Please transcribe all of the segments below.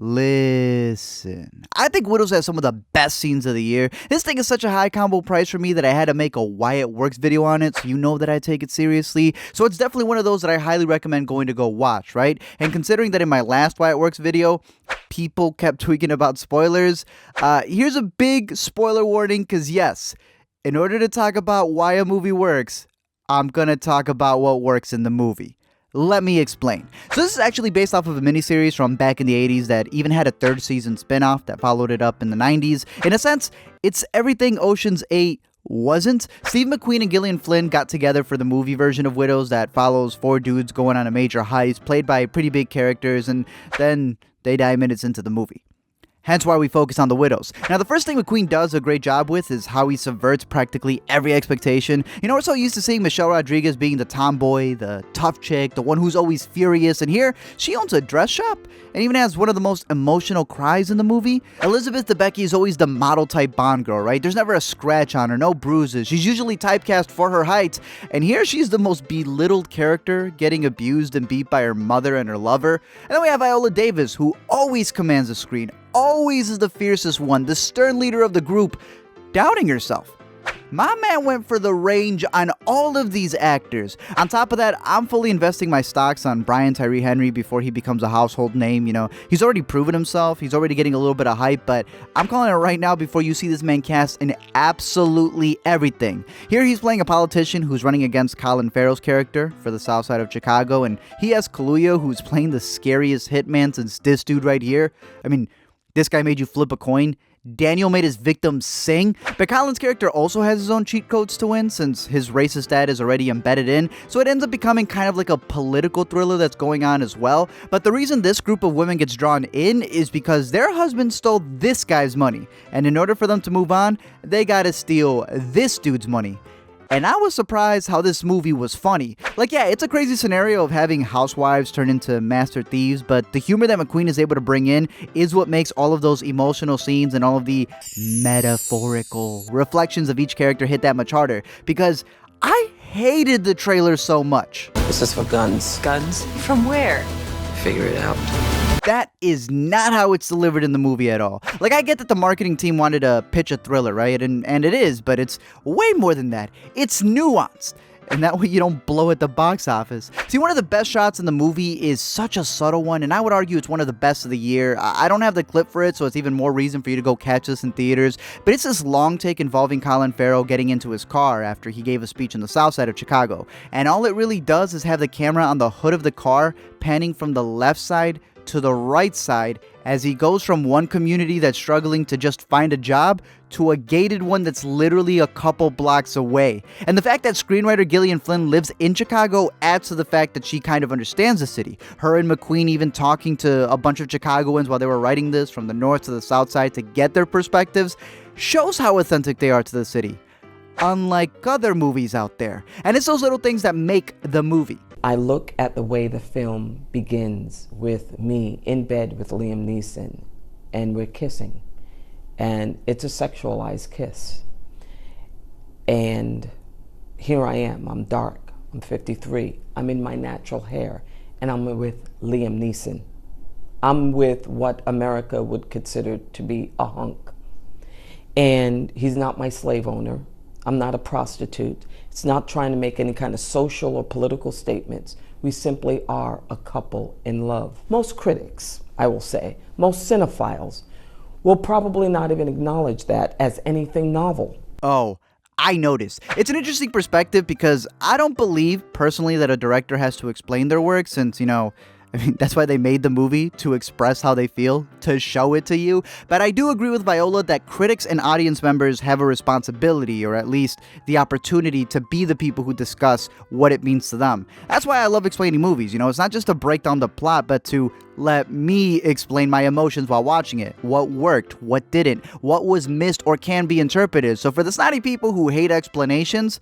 Listen, I think Widows has some of the best scenes of the year. This thing is such a high combo price for me that I had to make a Why It Works video on it, so you know that I take it seriously. So it's definitely one of those that I highly recommend going to go watch, right? And considering that in my last Why It Works video, people kept tweaking about spoilers, here's a big spoiler warning, because yes, in order to talk about why a movie works, I'm gonna talk about what works in the movie. Let me explain. So this is actually based off of a miniseries from back in the 80s that even had a third season spinoff that followed it up in the 90s. In a sense, it's everything Ocean's 8 wasn't. Steve McQueen and Gillian Flynn got together for the movie version of Widows that follows four dudes going on a major heist, played by pretty big characters, and then they die minutes into the movie. Hence why we focus on the Widows. Now, the first thing McQueen does a great job with is how he subverts practically every expectation. You know, we're so used to seeing Michelle Rodriguez being the tomboy, the tough chick, the one who's always furious, and here, she owns a dress shop and even has one of the most emotional cries in the movie. Elizabeth Debicki is always the model-type Bond girl, right? There's never a scratch on her, no bruises. She's usually typecast for her height, and here she's the most belittled character, getting abused and beat by her mother and her lover. And then we have Viola Davis, who always commands the screen, always is the fiercest one, the stern leader of the group, doubting herself. My man went for the range on all of these actors. On top of that, I'm fully investing my stocks on Brian Tyree Henry before he becomes a household name. You know, he's already proven himself. He's already getting a little bit of hype, but I'm calling it right now before you see this man cast in absolutely everything. Here he's playing a politician who's running against Colin Farrell's character for the south side of Chicago, and he has Kaluuya, who's playing the scariest hitman since this dude right here. I mean, this guy made you flip a coin. Daniel made his victims sing. But Colin's character also has his own cheat codes to win, since his racist dad is already embedded in. So it ends up becoming kind of like a political thriller that's going on as well. But the reason this group of women gets drawn in is because their husband stole this guy's money. And in order for them to move on, they gotta steal this dude's money. And I was surprised how this movie was funny. Like, yeah, it's a crazy scenario of having housewives turn into master thieves, but the humor that McQueen is able to bring in is what makes all of those emotional scenes and all of the metaphorical reflections of each character hit that much harder. Because I hated the trailer so much. This is for guns. Guns? From where? Figure it out. That is not how it's delivered in the movie at all. Like, I get that the marketing team wanted to pitch a thriller, right? And it is, but it's way more than that. It's nuanced. And that way you don't blow at the box office. See, one of the best shots in the movie is such a subtle one, and I would argue it's one of the best of the year. I don't have the clip for it, so it's even more reason for you to go catch this in theaters. But it's this long take involving Colin Farrell getting into his car after he gave a speech in the south side of Chicago. And all it really does is have the camera on the hood of the car panning from the left side to the right side as he goes from one community that's struggling to just find a job to a gated one that's literally a couple blocks away. And the fact that screenwriter Gillian Flynn lives in Chicago adds to the fact that she kind of understands the city. Her and McQueen even talking to a bunch of Chicagoans while they were writing this from the north to the south side to get their perspectives shows how authentic they are to the city, unlike other movies out there. And it's those little things that make the movie. I look at the way the film begins with me in bed with Liam Neeson, and we're kissing, and it's a sexualized kiss. And here I am, I'm dark, I'm 53, I'm in my natural hair, and I'm with Liam Neeson. I'm with what America would consider to be a hunk. And he's not my slave owner. I'm not a prostitute. It's not trying to make any kind of social or political statements. We simply are a couple in love. Most critics, I will say, most cinephiles, will probably not even acknowledge that as anything novel. Oh, I noticed. It's an interesting perspective because I don't believe personally that a director has to explain their work, since, you know, I mean, that's why they made the movie, to express how they feel, to show it to you. But I do agree with Viola that critics and audience members have a responsibility, or at least the opportunity, to be the people who discuss what it means to them. That's why I love explaining movies. You know, it's not just to break down the plot, but to let me explain my emotions while watching it. What worked, what didn't, what was missed or can be interpreted. So for the snotty people who hate explanations,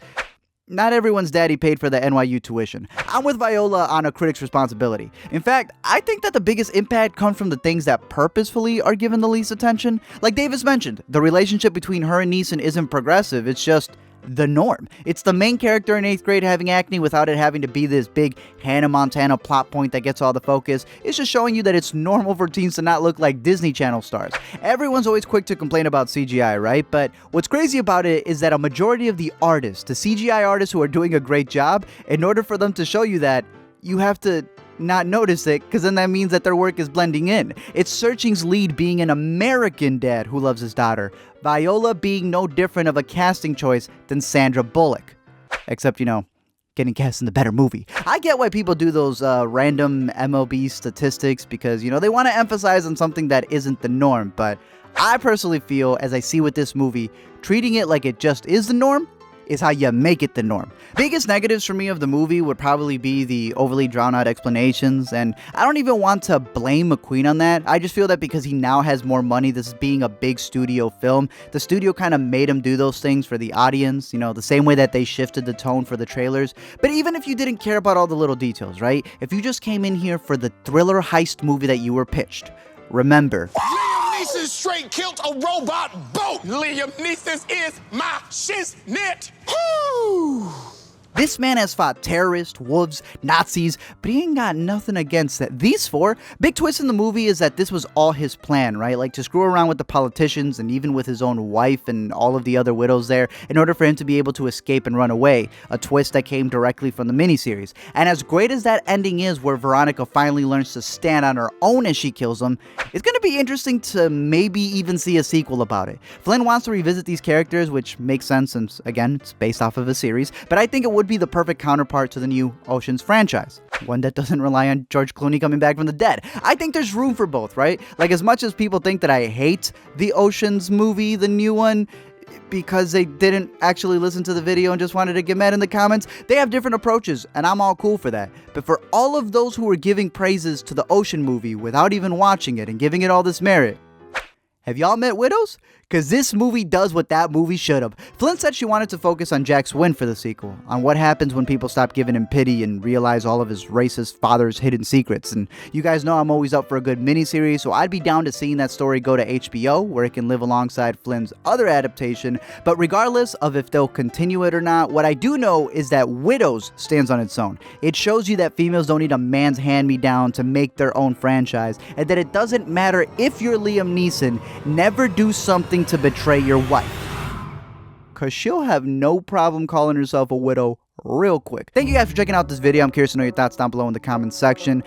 not everyone's daddy paid for the NYU tuition. I'm with Viola on a critic's responsibility. In fact, I think that the biggest impact comes from the things that purposefully are given the least attention. Like Davis mentioned, the relationship between her and Neeson isn't progressive, it's just the norm. It's the main character in 8th grade having acne without it having to be this big Hannah Montana plot point that gets all the focus. It's just showing you that it's normal for teens to not look like Disney Channel stars. Everyone's always quick to complain about CGI, right? But what's crazy about it is that a majority of the artists, the CGI artists who are doing a great job, in order for them to show you that, you have to not notice it, because then that means that their work is blending in. It's Searching's lead being an American dad who loves his daughter, Viola being no different of a casting choice than Sandra Bullock. Except, getting cast in the better movie. I get why people do those random MLB statistics because, they want to emphasize on something that isn't the norm, but I personally feel, as I see with this movie, treating it like it just is the norm is how you make it the norm. Biggest negatives for me of the movie would probably be the overly drawn out explanations, and I don't even want to blame McQueen on that. I just feel that because he now has more money, this being a big studio film, the studio kind of made him do those things for the audience, the same way that they shifted the tone for the trailers. But even if you didn't care about all the little details, right? If you just came in here for the thriller heist movie that you were pitched, remember, Neeson straight killed a robot boat. Liam Neeson is my shiznit. Woo! this man has fought terrorists, wolves, Nazis, but he ain't got nothing against that. These four, big twist in the movie is that this was all his plan, right? Like to screw around with the politicians and even with his own wife and all of the other widows there in order for him to be able to escape and run away. A twist that came directly from the miniseries. And as great as that ending is, where Veronica finally learns to stand on her own as she kills him, it's going to be interesting to maybe even see a sequel about it. Flynn wants to revisit these characters, which makes sense since, again, it's based off of a series, but I think it would be the perfect counterpart to the new Ocean's franchise. One that doesn't rely on George Clooney coming back from the dead. I think there's room for both, right? Like, as much as people think that I hate the Ocean's movie, the new one, because they didn't actually listen to the video and just wanted to get mad in the comments, they have different approaches, and I'm all cool for that. But for all of those who were giving praises to the Ocean movie without even watching it and giving it all this merit, have y'all met widows? Because this movie does what that movie should have. Flynn said she wanted to focus on Jack's win for the sequel, on what happens when people stop giving him pity and realize all of his racist father's hidden secrets. And you guys know I'm always up for a good miniseries, so I'd be down to seeing that story go to HBO, where it can live alongside Flynn's other adaptation. But regardless of if they'll continue it or not, what I do know is that Widows stands on its own. It shows you that females don't need a man's hand-me-down to make their own franchise, and that it doesn't matter if you're Liam Neeson, never do something to betray your wife, because she'll have no problem calling herself a widow real quick. Thank you guys for checking out this video. I'm curious to know your thoughts down below in the comments section.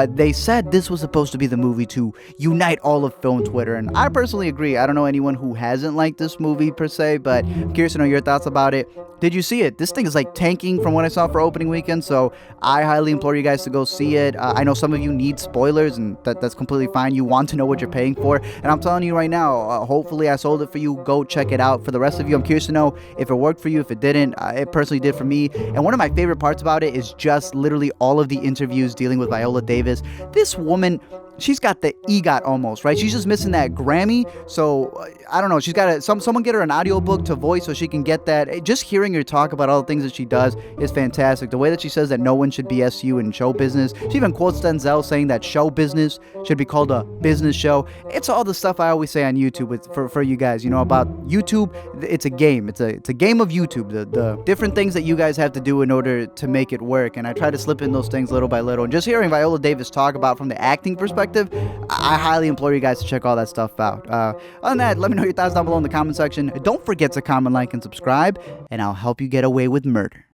They said this was supposed to be the movie to unite all of film Twitter, and I personally agree. I don't know anyone who hasn't liked this movie per se, but I'm curious to know your thoughts about it. Did you see it? This thing is like tanking from what I saw for opening weekend, so I highly implore you guys to go see it. I know some of you need spoilers, and that's completely fine. You want to know what you're paying for, and I'm telling you right now, hopefully I sold it for you. Go check it out. For the rest of you, I'm curious to know if it worked for you, if it didn't. It personally did for me, and one of my favorite parts about it is just literally all of the interviews dealing with Viola Davis. This woman, she's got the EGOT almost, right? She's just missing that Grammy. So I don't know. She's got someone get her an audiobook to voice so she can get that. Just hearing her talk about all the things that she does is fantastic. The way that she says that no one should BS you in show business. She even quotes Denzel saying that show business should be called a business show. It's all the stuff I always say on YouTube for you guys, about YouTube. It's a game. It's a game of YouTube. The different things that you guys have to do in order to make it work. And I try to slip in those things little by little. And just hearing Viola Davis talk about from the acting perspective, I highly implore you guys to check all that stuff out. Other than that, let me know your thoughts down below in the comment section. Don't forget to comment, like, and subscribe, and I'll help you get away with murder.